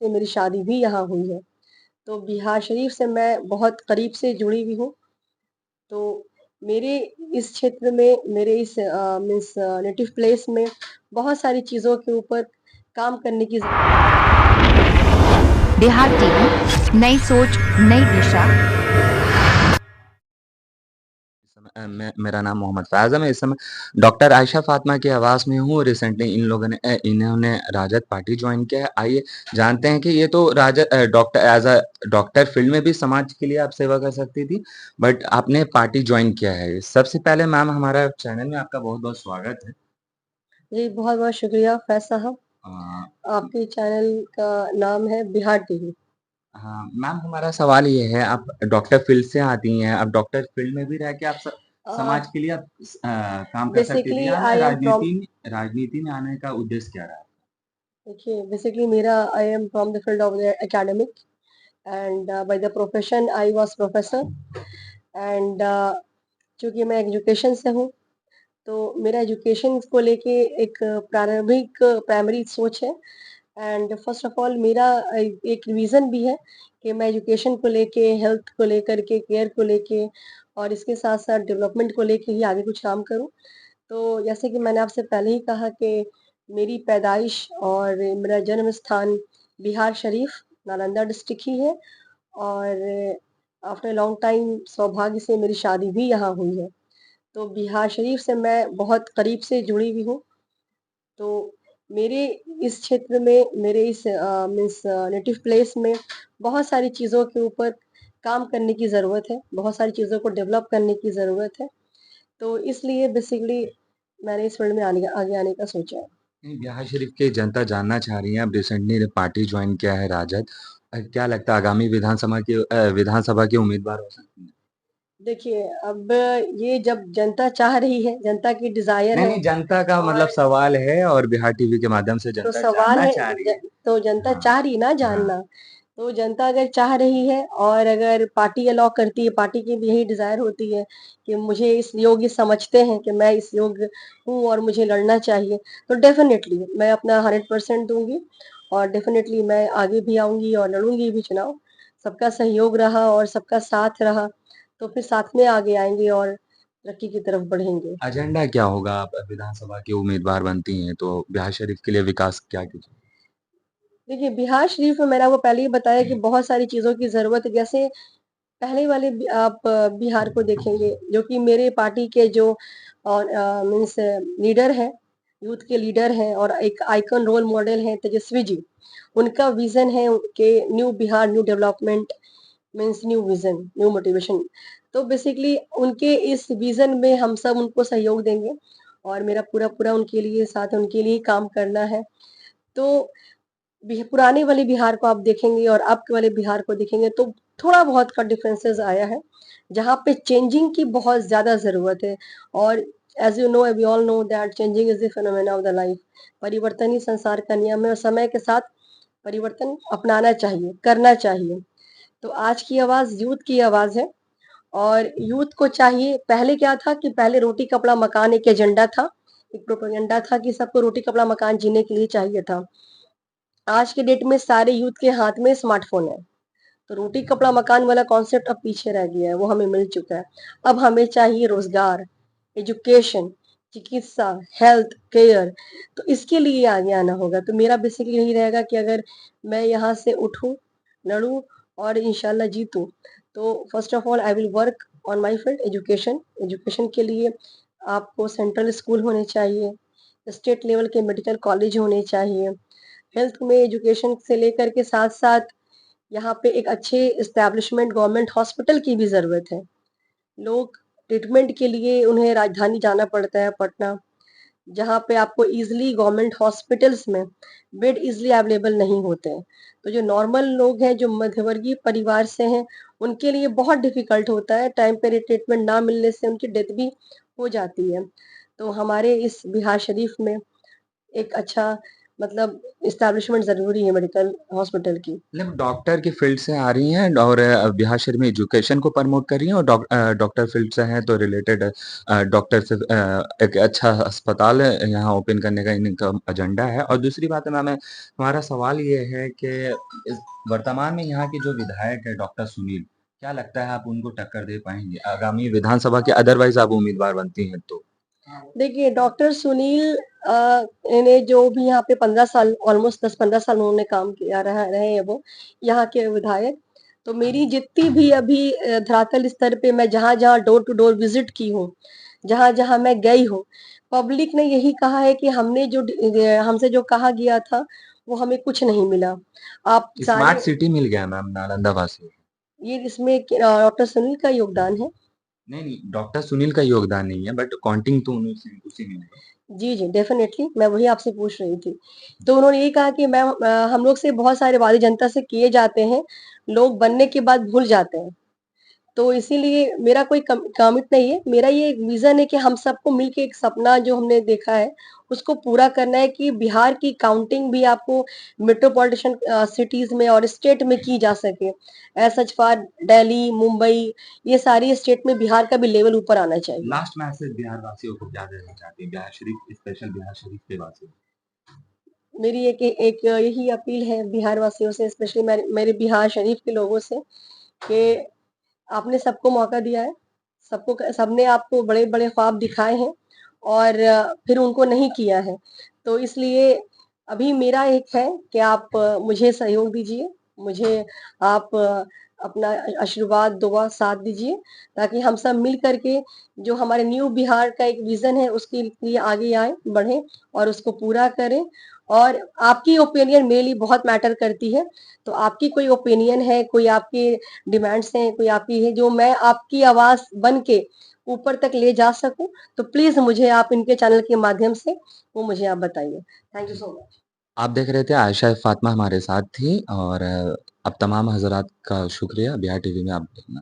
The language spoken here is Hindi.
से मेरी शादी भी यहाँ हुई है। तो बिहार शरीफ से मैं बहुत करीब से जुड़ी हुई हूँ। तो मेरे इस क्षेत्र में मेरे इस मीन्स नेटिव प्लेस में बहुत सारी चीज़ों के ऊपर काम करने की बिहार टीवी, नई सोच, नई दिशा। मेरा नाम मोहम्मद फ़याज़ है। मैं इस समय डॉक्टर आयशा फ़ातिमा के आवास में हूँ। रिसेंटली इन्होंने राजद पार्टी जॉइन किया है। आइए जानते हैं कि ये तो doctor as a doctor field में भी समाज के लिए आप सेवा कर सकती थी, बट आपने पार्टी जॉइन किया है। सबसे पहले मैम हमारा चैनल में आपका बहुत-बहुत स्वागत है। जी, बहुत-बहुत शुक्रिया फैज़ साहब। अ, आपके चैनल का नाम है बिहार टीवी। हाँ, मैम हमारा सवाल ये है, आप डॉक्टर फील्ड से आती हैं, आप डॉक्टर फील्ड में भी रह के आप अ, समाज के लिए आप काम कर सकती थी बेसिकली या मैं आई एम फ्रॉम राजनीति में आने का उद्देश्य क्या रहा? देखिए बेसिकली मेरा I am from the field of the academic and by the profession I was professor and चूँकि मैं एजुकेशन से हूँ, तो मेरा एजुकेशन को लेके एक प्रारंभिक प्राइमरी सोच है एंड फर्स्ट ऑफ ऑल मेरा एक रीज़न भी है कि मैं एजुकेशन को लेके, हेल्थ को लेकर के, केयर को लेके और इसके साथ-साथ डेवलपमेंट को लेके ही आगे कुछ काम करूँ। तो जैसे कि मैंने आपसे पहले ही कहा कि मेरी पैदाइश और मेरा जन्म स्थान बिहार शरीफ, नालंदा डिस्ट्रिक्ट ही है और आफ्टर लॉन्ग टाइम सौभाग्य से मेरी शादी भी यहाँ हुई है। तो बिहार शरीफ से मैं बहुत करीब से जुड़ी हुई हूँ। तो मेरे इस क्षेत्र में मेरे इस मीन्स नेटिव प्लेस में बहुत सारी चीज़ों के ऊपर काम करने की ज़रूरत है, बहुत सारी चीज़ों को डेवलप करने की ज़रूरत है। तो इसलिए बेसिकली मैंने इस फील्ड में आगे आने का सोचा है। बिहार शरीफ की जनता जानना चाह रही है, आप रिसेंटली पार्टी जॉइन किया है राजद। क्या लगता है आगामी विधानसभा की उम्मीदवार हो सकती हैं? देखिए, अब ये जब जनता चाह रही है, जनता की डिज़ायर नहीं, है नहीं जनता का मतलब और सवाल है और बिहार टीवी के माध्यम से तो जनता सवाल जानना है चाह रही है। तो जनता हाँ, चाह रही ना हाँ। जानना। तो जनता अगर चाह रही है और अगर पार्टी अलाउ करती है, पार्टी की भी यही डिज़ायर होती है कि मुझे इस योग्य समझते हैं कि मैं इस योग्य हूँ और मुझे लड़ना चाहिए, तो डेफ़िनेटली मैं अपना 100% दूँगी और डेफ़िनेटली मैं आगे भी आऊँगी और लड़ूँगी भी चुनाव। सबका सहयोग रहा और सबका साथ रहा, तो फिर साथ में आगे आएँगे और तरक्की की तरफ बढ़ेंगे। एजेंडा क्या होगा? आप विधानसभा की उम्मीदवार बनती हैं, तो बिहार शरीफ के लिए विकास क्या कीजिए? देखिए, बिहार शरीफ में मैंने आपको पहले ही बताया कि बहुत सारी चीज़ों की ज़रूरत है, जैसे पहले वाले आप बिहार को देखेंगे जो कि मेरे पार्टी के जो मीन्स लीडर हैं, यूथ के लीडर हैं और एक आइकन रोल मॉडल हैं तेजस्वी जी। उनका विज़न है कि new Bihar, new development means new vision, new motivation. तो बेसिकली उनके इस विज़न में हम सब उनको सहयोग देंगे और मेरा पूरा-पूरा उनके लिए साथ उनके लिए ही काम करना है। तो पुराने वाले बिहार को आप देखेंगे और अब के वाले बिहार को देखेंगे तो थोड़ा बहुत का डिफरेंसेस आया है जहाँ पे चेंजिंग की बहुत ज्यादा जरूरत है और as you know we all know that changing is the phenomena of the life. परिवर्तन ही संसार का नियम है और समय के साथ परिवर्तन अपनाना चाहिए, करना चाहिए। तो आज की आवाज यूथ की आवाज है और यूथ को चाहिए, पहले क्या था कि पहले रोटी कपड़ा मकान एक एजेंडा था, एक प्रोपेगेंडा था कि सबको रोटी कपड़ा मकान जीने के लिए चाहिए था। आज के डेट में सारे यूथ के हाथ में स्मार्टफ़ोन है, तो रोटी कपड़ा मकान वाला कॉन्सेप्ट अब पीछे रह गया है, वो हमें मिल चुका है। अब हमें चाहिए रोज़गार, एजुकेशन, चिकित्सा, हेल्थ केयर, तो इसके लिए आगे आना होगा। तो मेरा बेसिकली यही रहेगा कि अगर मैं यहाँ से उठूँ, लड़ूँ और इंशाल्लाह जीतूँ, तो first of all I will work on my field education. Education के लिए आपको सेंट्रल स्कूल होने चाहिए, स्टेट लेवल के मेडिकल कॉलेज होने चाहिए। हेल्थ में एजुकेशन से लेकर के साथ-साथ यहाँ पे एक अच्छे एस्टेब्लिशमेंट गवर्नमेंट हॉस्पिटल की भी ज़रूरत है। लोग ट्रीटमेंट के लिए उन्हें राजधानी जाना पड़ता है पटना, जहाँ पे आपको ईज़िली गवर्नमेंट हॉस्पिटल्स में बेड ईज़िली अवेलेबल नहीं होते हैं। तो जो नॉर्मल लोग हैं, जो मध्यवर्गीय परिवार से हैं, उनके लिए बहुत डिफ़िकल्ट होता है, टाइम पे ट्रीटमेंट ना मिलने से उनकी डेथ भी हो जाती है। तो हमारे इस बिहार शरीफ में एक अच्छा मतलब एस्टेब्लिशमेंट ज़रूरी है मेडिकल हॉस्पिटल की। मतलब डॉक्टर की फील्ड से आ रही हैं और बिहार शरीफ में एजुकेशन को प्रमोट कर रही हैं और डॉक्टर फील्ड से हैं तो रिलेटेड डॉक्टर से एक अच्छा अस्पताल यहाँ ओपन करने का इनका एजेंडा है। और दूसरी बात है मैम, हमारा सवाल ये है कि इस वर्तमान में यहाँ के जो विधायक है डॉक्टर सुनील, क्या लगता है आप उनको टक्कर दे पाएँगे आगामी विधानसभा के, अदरवाइज़ आप उम्मीदवार बनती हैं तो? देखिए डॉक्टर सुनील ने जो भी यहाँ पे 15 साल ऑलमोस्ट 10-15 साल उन्होंने काम किया रहा रहे हैं वो, यहाँ के विधायक। तो मेरी जितनी भी अभी धरातल स्तर पे मैं जहाँ-जहाँ डोर टू डोर विज़िट की हूँ, जहाँ-जहाँ मैं गई हूँ, पब्लिक ने यही कहा है कि हमने हमसे जो कहा गया था, वो हमें कुछ नहीं मिला। आप स्मार्ट सारे सिटी मिल गया मैम नालंदा वासियों को। ये इसमें डॉक्टर सुनील का योगदान है। नहीं, नहीं, डॉक्टर सुनील का योगदान नहीं है बट काउंटिंग तो उन्हीं से उसी ने है। जी, जी, डेफ़िनेटली मैं वही आपसे पूछ रही थी। तो उन्होंने ये कहा कि हम लोग से बहुत सारे वादे जनता से किए जाते हैं, लोग बनने के बाद भूल जाते हैं। तो इसीलिए मेरा कोई कमिट नहीं है, मेरा ये एक विज़न है कि हम सबको मिलके एक सपना जो हमने देखा है, उसको पूरा करना है कि बिहार की काउंटिंग भी आपको मेट्रोपॉलिटन सिटीज़ में और स्टेट में की जा सके। As such for Delhi, Mumbai ये सारी स्टेट में बिहार का भी लेवल ऊपर आना चाहिए। लास्ट मैसेज बिहार वासियों को क्या देना चाहती हैं? बिहार शरीफ स्पेशल बिहार शरीफ के वासियों को? मेरी एक एक यही अपील है बिहार वासियों से स्पेशली मेरे बिहार शरीफ के लोगों से कि आपने सबको मौका दिया है, सबने आपको बड़े-बड़े ख्वाब दिखाए हैं और फिर उनको नहीं किया है। तो इसलिए अभी मेरा एक है कि आप मुझे सहयोग दीजिए, मुझे आप अपना आशीर्वाद, दुआ, साथ दीजिए ताकि हम सब मिल कर के जो हमारे न्यू बिहार का एक विज़न है उसके लिए आगे आएँ, बढ़ें और उसको पूरा करें और आपकी ओपिनियन मेरे लिए बहुत मैटर करती है। तो आपकी कोई ओपिनियन है, कोई आपकी डिमांड्स हैं, कोई आपकी है जो मैं आपकी आवाज़ बन के ऊपर तक ले जा सकूँ, तो प्लीज़ मुझे आप इनके चैनल के माध्यम से वो मुझे आप बताइए। थैंक यू जी। So much. आप देख रहे थे आयशा फ़ातिमा हमारे साथ थी और अब तमाम हज़रात का शुक्रिया बिहार टीवी में आप देखना।